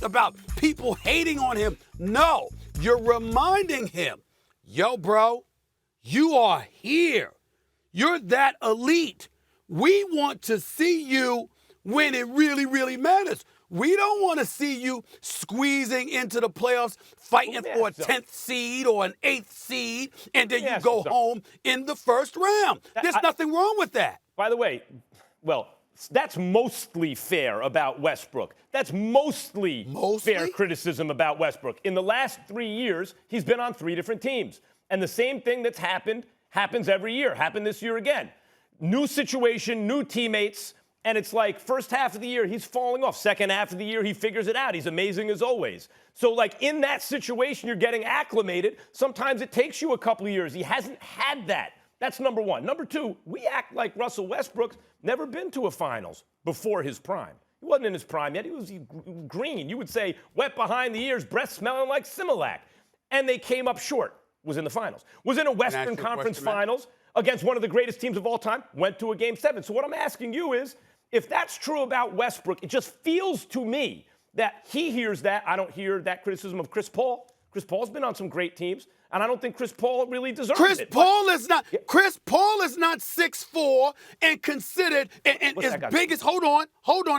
about people hating on him. No, you're reminding him, yo, bro, you are here. You're that elite. We want to see you when it really, really matters. We don't want to see you squeezing into the playoffs, fighting for a 10th seed or an 8th seed, and then you go home in the first round. There's nothing wrong with that. By the way, well, that's mostly fair about Westbrook. That's mostly fair criticism about Westbrook. In the last 3 years, he's been on 3 different teams. And the same thing that's happened happens every year, happened this year again. New situation, new teammates. And it's like first half of the year, he's falling off. Second half of the year, he figures it out. He's amazing as always. So, like, in that situation, you're getting acclimated. Sometimes it takes you a couple of years. He hasn't had that. That's number one. Number two, we act like Russell Westbrook's never been to a finals before his prime. He wasn't in his prime yet. He was green. You would say wet behind the ears, breath smelling like Similac. And they came up short. Was in the finals. Was in a Western Conference Finals against one of the greatest teams of all time. Went to a Game 7. So what I'm asking you is, if that's true about Westbrook, it just feels to me that he hears that. I don't hear that criticism of Chris Paul. Chris Paul's been on some great teams, and I don't think Chris Paul really deserves it. Chris Paul is not 6'4" and considered and as big as. Hold on.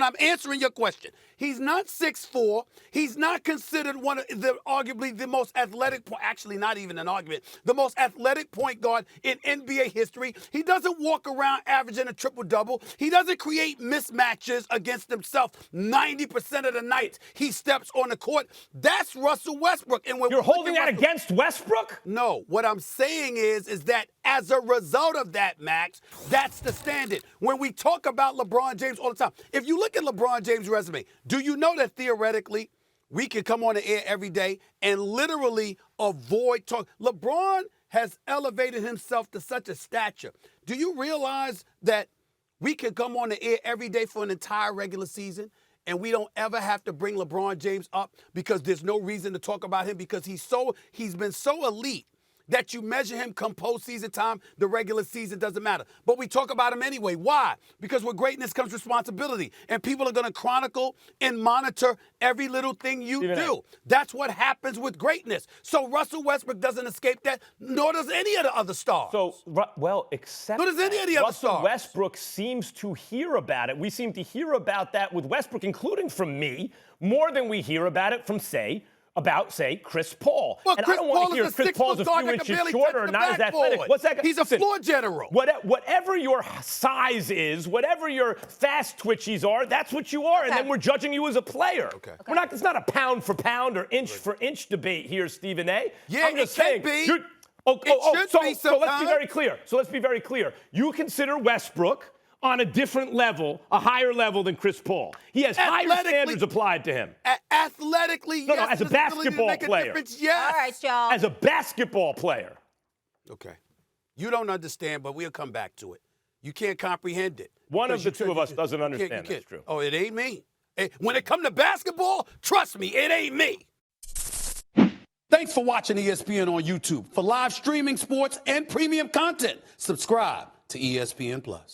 I'm answering your question. He's not 6'4". He's not considered one of the arguably the most athletic. Actually, not even an argument. The most athletic point guard in NBA history. He doesn't walk around averaging a triple-double. He doesn't create mismatches against himself 90% of the nights he steps on the court. That's Russell Westbrook. And when you're holding that against Westbrook? No. What I'm saying is that as a result of that, Max, that's the standard. When we talk about LeBron James all the time, if you look at LeBron James' resume, do you know that theoretically we can come on the air every day and literally avoid talk? LeBron has elevated himself to such a stature. Do you realize that we can come on the air every day for an entire regular season and we don't ever have to bring LeBron James up because there's no reason to talk about him because he's been so elite that you measure him come postseason time, the regular season doesn't matter. But we talk about him anyway. Why? Because with greatness comes responsibility. And people are going to chronicle and monitor every little thing you do. That's what happens with greatness. So Russell Westbrook doesn't escape that, nor does any of the other stars. So, well, except nor does any of the other stars. Russell Westbrook seems to hear about it. We seem to hear about that with Westbrook, including from me, more than we hear about it from, say, Chris Paul. Well, and Chris I don't want to hear Chris Paul's a few inches shorter and not as athletic. What's that? He's a floor general. Whatever your size is, whatever your fast twitchies are, that's what you are. Okay. And then we're judging you as a player. Okay. It's not a pound for pound or inch for inch debate here, Stephen A. Yeah, I'm just saying, it should be sometimes. So let's be very clear. You consider Westbrook on a different level, a higher level than Chris Paul. He has higher standards applied to him. Athletically, yes. No, as a basketball player. Yes. All right, y'all. As a basketball player. Okay. You don't understand, but we'll come back to it. You can't comprehend it. One of the two of us doesn't understand. That's true. Oh, it ain't me. When it comes to basketball, trust me, it ain't me. Thanks for watching ESPN on YouTube. For live streaming sports and premium content, subscribe to ESPN+.